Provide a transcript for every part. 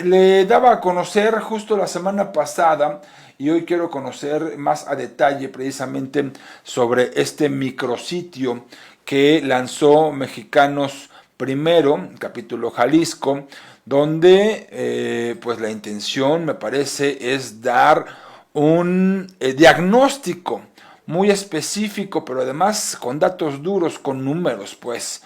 Le daba a conocer justo la semana pasada y hoy quiero conocer más a detalle precisamente sobre este micrositio que lanzó Mexicanos Primero, capítulo Jalisco, donde pues la intención me parece es dar un diagnóstico muy específico, pero además con datos duros, con números, pues,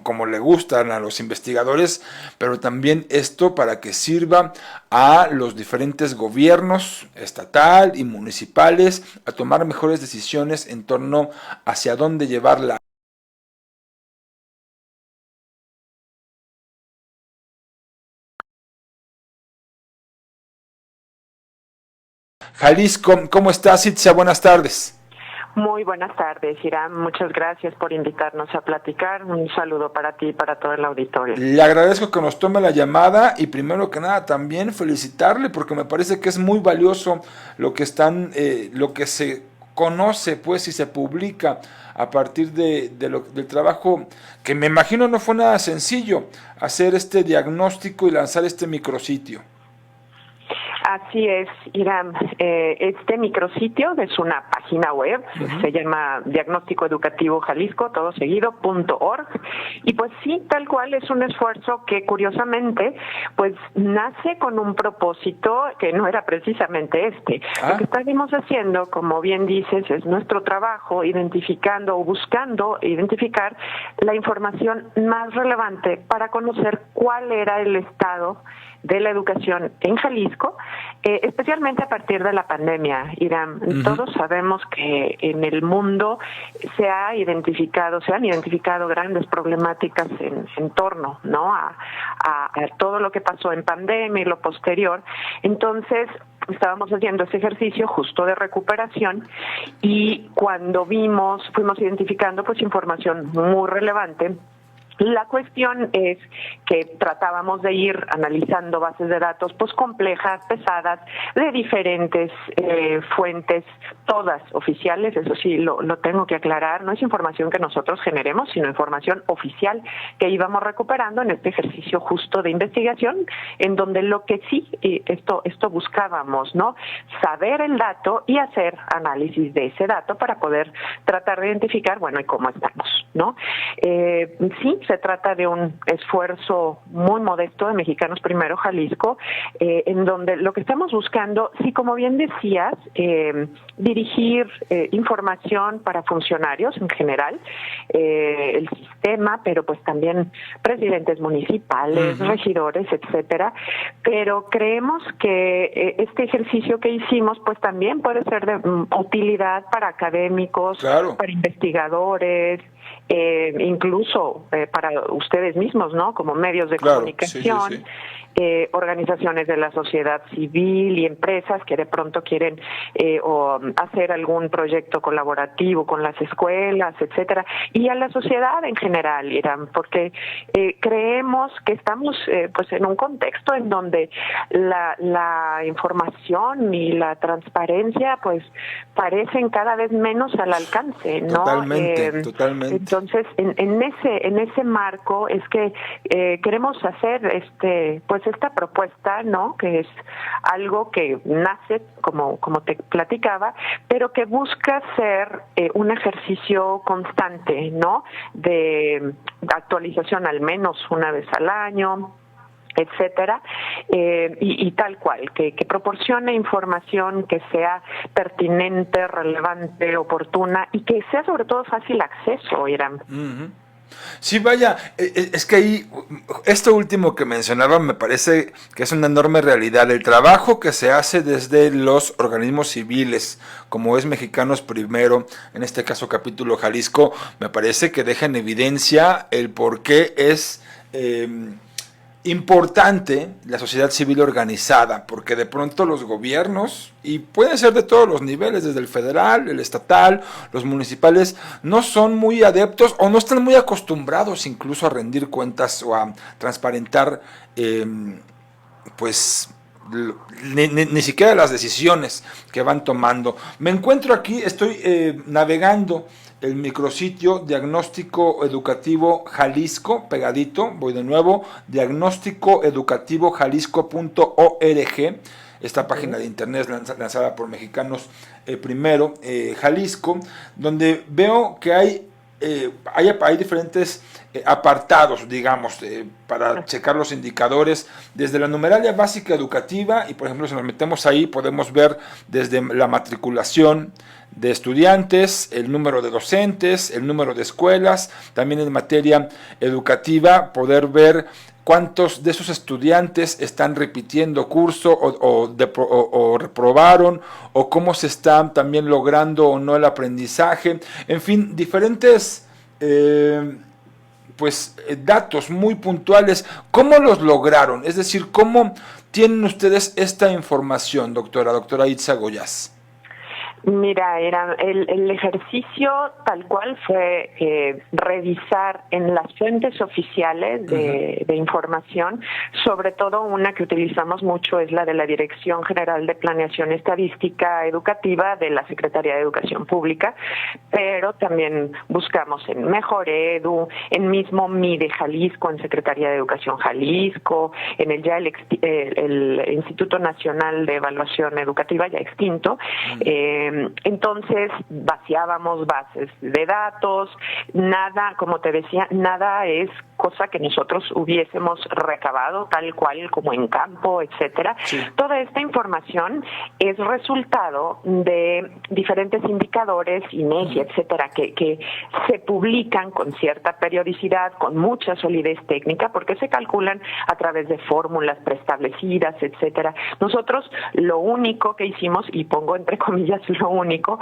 como le gustan a los investigadores, pero también esto para que sirva a los diferentes gobiernos estatal y municipales a tomar mejores decisiones en torno hacia dónde llevarla. Jalisco, ¿cómo estás, Itzia? Buenas tardes. Muy buenas tardes, Irán. Muchas gracias por invitarnos a platicar. Un saludo para ti y para todo el auditorio. Le agradezco que nos tome la llamada y primero que nada también felicitarle porque me parece que es muy valioso lo que se conoce pues y se publica a partir del trabajo que me imagino no fue nada sencillo hacer este diagnóstico y lanzar este micrositio. Así es, Irán. Este micrositio es una página web, se llama Diagnóstico Educativo Jalisco, todo seguido, .org, y pues sí, tal cual es un esfuerzo que curiosamente pues nace con un propósito que no era precisamente este. Lo que estamos haciendo, como bien dices, es nuestro trabajo identificando o buscando identificar la información más relevante para conocer cuál era el estado de la educación en Jalisco, especialmente a partir de la pandemia, Irán. Todos sabemos que en el mundo se han identificado grandes problemáticas en torno, ¿no? a todo lo que pasó en pandemia y lo posterior. Entonces, estábamos haciendo ese ejercicio justo de recuperación y cuando fuimos identificando pues información muy relevante. La cuestión es que tratábamos de ir analizando bases de datos pues complejas, pesadas, de diferentes fuentes, todas oficiales, eso sí lo tengo que aclarar, no es información que nosotros generemos, sino información oficial que íbamos recuperando en este ejercicio justo de investigación, en donde lo que sí, esto buscábamos, ¿no? Saber el dato y hacer análisis de ese dato para poder tratar de identificar, bueno, y cómo estamos, ¿no? Sí, se trata de un esfuerzo muy modesto de Mexicanos Primero Jalisco, en donde lo que estamos buscando, sí, como bien decías, dirigir información para funcionarios en general, el sistema, pero pues también presidentes municipales, regidores, etcétera. Pero creemos que este ejercicio que hicimos, pues también puede ser de utilidad para académicos, claro, para investigadores, incluso para ustedes mismos, ¿no? Como medios de comunicación, sí. Organizaciones de la sociedad civil y empresas que de pronto quieren o hacer algún proyecto colaborativo con las escuelas, etcétera, y a la sociedad en general, Irán, porque creemos que estamos pues en un contexto en donde la información y la transparencia pues parecen cada vez menos al alcance, ¿no? Totalmente. Entonces, en ese marco es que queremos hacer pues esta propuesta, ¿no? Que es algo que nace, como te platicaba, pero que busca ser un ejercicio constante, ¿no? De actualización al menos una vez al año, etcétera, y tal cual, que proporcione información que sea pertinente, relevante, oportuna y que sea sobre todo fácil acceso, Irán. Sí, vaya, es que ahí, esto último que mencionaba me parece que es una enorme realidad. El trabajo que se hace desde los organismos civiles, como es Mexicanos Primero, en este caso capítulo Jalisco, me parece que deja en evidencia el por qué es importante la sociedad civil organizada, porque de pronto los gobiernos, y pueden ser de todos los niveles, desde el federal, el estatal, los municipales, no son muy adeptos o no están muy acostumbrados incluso a rendir cuentas o a transparentar pues ni siquiera las decisiones que van tomando. Me encuentro aquí, estoy navegando el micrositio Diagnóstico Educativo Jalisco, pegadito, voy de nuevo, diagnósticoeducativojalisco.org. Esta página de internet lanzada por Mexicanos Primero, Jalisco, donde veo que hay diferentes apartados, digamos, para checar los indicadores, desde la numeralia básica educativa, y por ejemplo, si nos metemos ahí, podemos ver desde la matriculación de estudiantes, el número de docentes, el número de escuelas, también en materia educativa, poder ver cuántos de esos estudiantes están repitiendo curso o reprobaron, o cómo se está también logrando o no el aprendizaje, en fin, diferentes datos muy puntuales. ¿Cómo los lograron? Es decir, ¿cómo tienen ustedes esta información, doctora Itza Goyás? Mira, el ejercicio tal cual fue revisar en las fuentes oficiales de información, sobre todo una que utilizamos mucho es la de la Dirección General de Planeación Estadística Educativa de la Secretaría de Educación Pública, pero también buscamos en Mejor Edu, en mismo MIDE Jalisco, en Secretaría de Educación Jalisco, en el Instituto Nacional de Evaluación Educativa, ya extinto. Entonces vaciábamos bases de datos, nada, como te decía, nada es cosa que nosotros hubiésemos recabado tal cual como en campo, etcétera. Sí. Toda esta información es resultado de diferentes indicadores, INEGI, etcétera, que se publican con cierta periodicidad, con mucha solidez técnica, porque se calculan a través de fórmulas preestablecidas, etcétera. Nosotros lo único que hicimos, y pongo entre comillas lo único,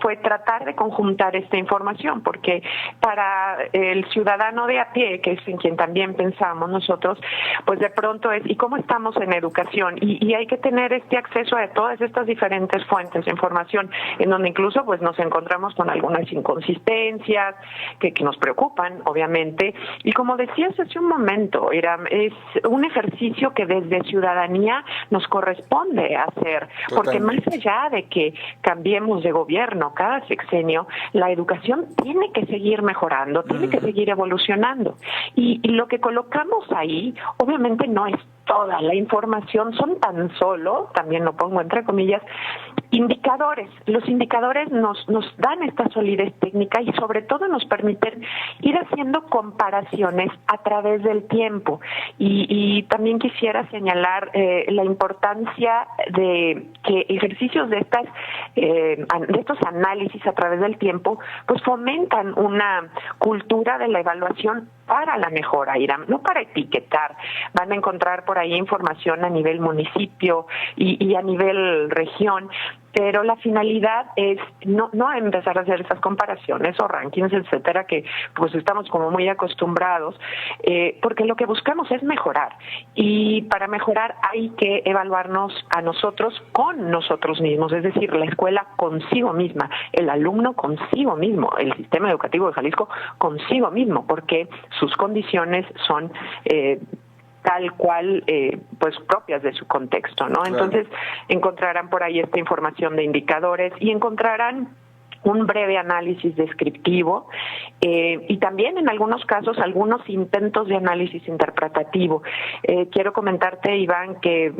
fue tratar de conjuntar esta información, porque para el ciudadano de a pie, que es en quien también pensamos nosotros, pues de pronto es, ¿y cómo estamos en educación? Y hay que tener este acceso a todas estas diferentes fuentes de información, en donde incluso pues nos encontramos con algunas inconsistencias que nos preocupan, obviamente, y como decías hace un momento, Iram, es un ejercicio que desde ciudadanía nos corresponde hacer, porque más allá de que cambiemos de gobierno cada sexenio, la educación tiene que seguir mejorando, tiene que seguir evolucionando. Y lo que colocamos ahí, obviamente no es toda la información, son tan solo, también lo pongo entre comillas, indicadores. Los indicadores nos dan esta solidez técnica y sobre todo nos permiten ir haciendo comparaciones a través del tiempo. Y también quisiera señalar la importancia de que ejercicios de estos análisis a través del tiempo pues fomentan una cultura de la evaluación para la mejora, Iram, no para etiquetar. Van a encontrar por ahí información a nivel municipio y a nivel región, pero la finalidad es no empezar a hacer esas comparaciones o rankings, etcétera, que pues estamos como muy acostumbrados, porque lo que buscamos es mejorar, y para mejorar hay que evaluarnos a nosotros con nosotros mismos, es decir, la escuela consigo misma, el alumno consigo mismo, el sistema educativo de Jalisco consigo mismo, porque sus condiciones son tal cual, pues propias de su contexto, ¿no? Claro. Entonces encontrarán por ahí esta información de indicadores y encontrarán un breve análisis descriptivo y también en algunos casos algunos intentos de análisis interpretativo. Quiero comentarte, Iván, que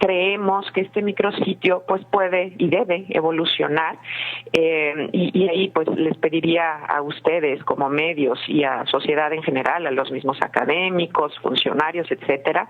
creemos que este micrositio pues puede y debe evolucionar y ahí pues les pediría a ustedes como medios y a sociedad en general, a los mismos académicos, funcionarios, etcétera,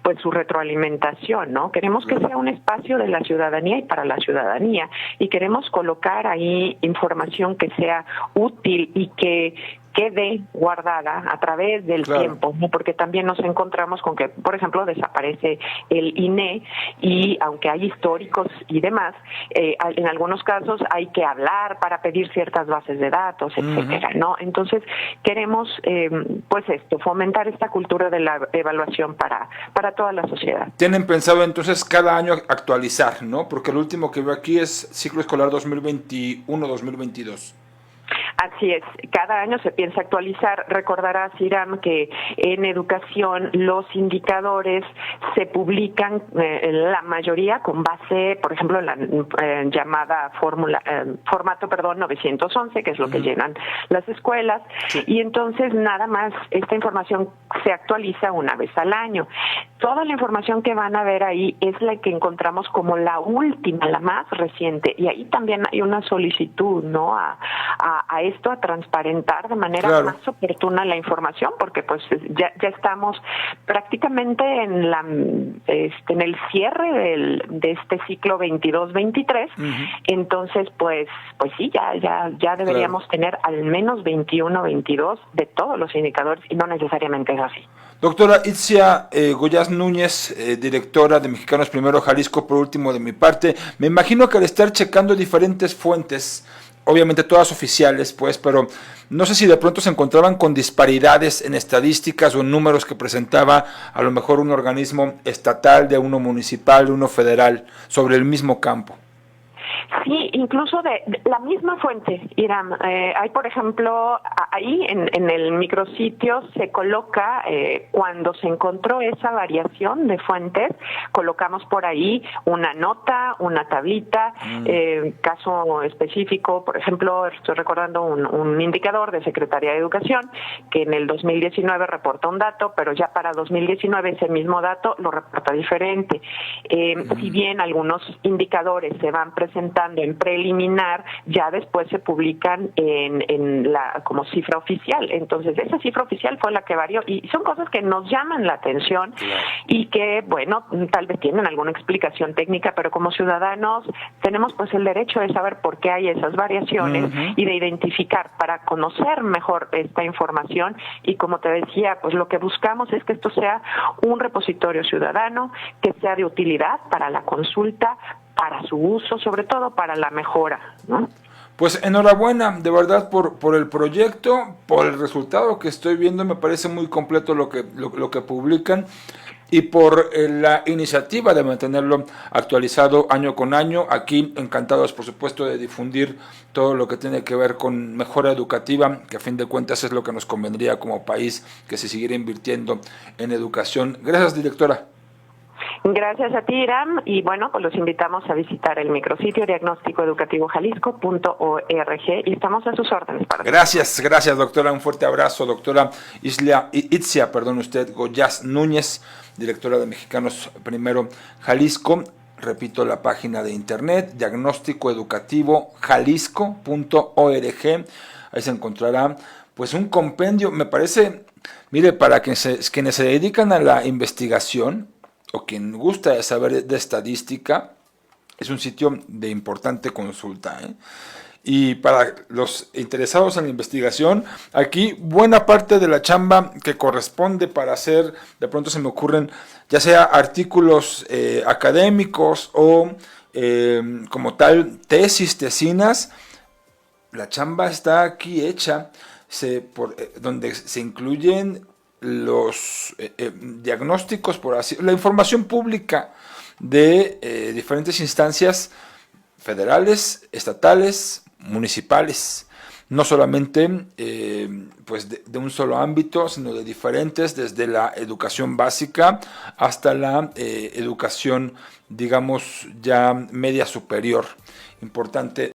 pues su retroalimentación, ¿no? Queremos que sea un espacio de la ciudadanía y para la ciudadanía, y queremos colocar ahí información que sea útil y que quede guardada a través del tiempo, ¿no? Porque también nos encontramos con que, por ejemplo, desaparece el INE y aunque hay históricos y demás, en algunos casos hay que hablar para pedir ciertas bases de datos, etcétera, ¿no? Entonces queremos, pues fomentar esta cultura de la evaluación para toda la sociedad. Tienen pensado entonces cada año actualizar, ¿no? Porque el último que veo aquí es ciclo escolar 2021-2022. Así es, cada año se piensa actualizar. Recordarás, Iram, que en educación los indicadores se publican, la mayoría con base, por ejemplo, en la llamada formato 911, que es lo que llenan las escuelas, sí. Y entonces nada más esta información se actualiza una vez al año. Toda la información que van a ver ahí es la que encontramos como la última, la más reciente, y ahí también hay una solicitud, ¿no?, a esto, a transparentar de manera más oportuna la información, porque pues ya estamos prácticamente en el cierre de este ciclo 22-23, entonces pues sí, ya deberíamos tener al menos 21-22 de todos los indicadores, y no necesariamente es así. Doctora Itzia Goyás Núñez, directora de Mexicanos Primero Jalisco, por último de mi parte, me imagino que al estar checando diferentes fuentes, obviamente todas oficiales, pues, pero no sé si de pronto se encontraban con disparidades en estadísticas o en números que presentaba a lo mejor un organismo estatal, de uno municipal, de uno federal, sobre el mismo campo. Sí, incluso de la misma fuente, Iram. Hay, por ejemplo, ahí en el micrositio se coloca, cuando se encontró esa variación de fuentes, colocamos por ahí una nota, una tablita, caso específico, por ejemplo, estoy recordando un indicador de Secretaría de Educación que en el 2019 reporta un dato, pero ya para 2019 ese mismo dato lo reporta diferente. Si bien algunos indicadores se van presentando en preliminar, ya después se publican como cifra oficial. Entonces, esa cifra oficial fue la que varió, y son cosas que nos llaman la atención y que, bueno, tal vez tienen alguna explicación técnica, pero como ciudadanos tenemos pues el derecho de saber por qué hay esas variaciones y de identificar para conocer mejor esta información. Y como te decía, pues lo que buscamos es que esto sea un repositorio ciudadano, que sea de utilidad para la consulta, para su uso, sobre todo para la mejora, ¿no? Pues enhorabuena, de verdad, por el proyecto, por el resultado que estoy viendo, me parece muy completo lo que publican, y por la iniciativa de mantenerlo actualizado año con año. Aquí encantados, por supuesto, de difundir todo lo que tiene que ver con mejora educativa, que a fin de cuentas es lo que nos convendría como país, que se siguiera invirtiendo en educación. Gracias, directora. Gracias a ti, Iram, y bueno, pues los invitamos a visitar el micrositio diagnósticoeducativojalisco.org y estamos a sus órdenes. Gracias, doctora, un fuerte abrazo, doctora Itzia Goyás Núñez, directora de Mexicanos Primero Jalisco. Repito la página de internet, diagnósticoeducativojalisco.org. Ahí se encontrará pues un compendio, me parece, mire, para quienes se dedican a la investigación o quien gusta de saber de estadística, es un sitio de importante consulta, ¿eh? Y para los interesados en la investigación, aquí buena parte de la chamba que corresponde para hacer, de pronto se me ocurren, ya sea artículos académicos o como tal tesinas, la chamba está aquí hecha, donde se incluyen los diagnósticos, la información pública de diferentes instancias federales, estatales, municipales, no solamente pues de un solo ámbito, sino de diferentes, desde la educación básica hasta la educación, digamos, ya media superior. Importante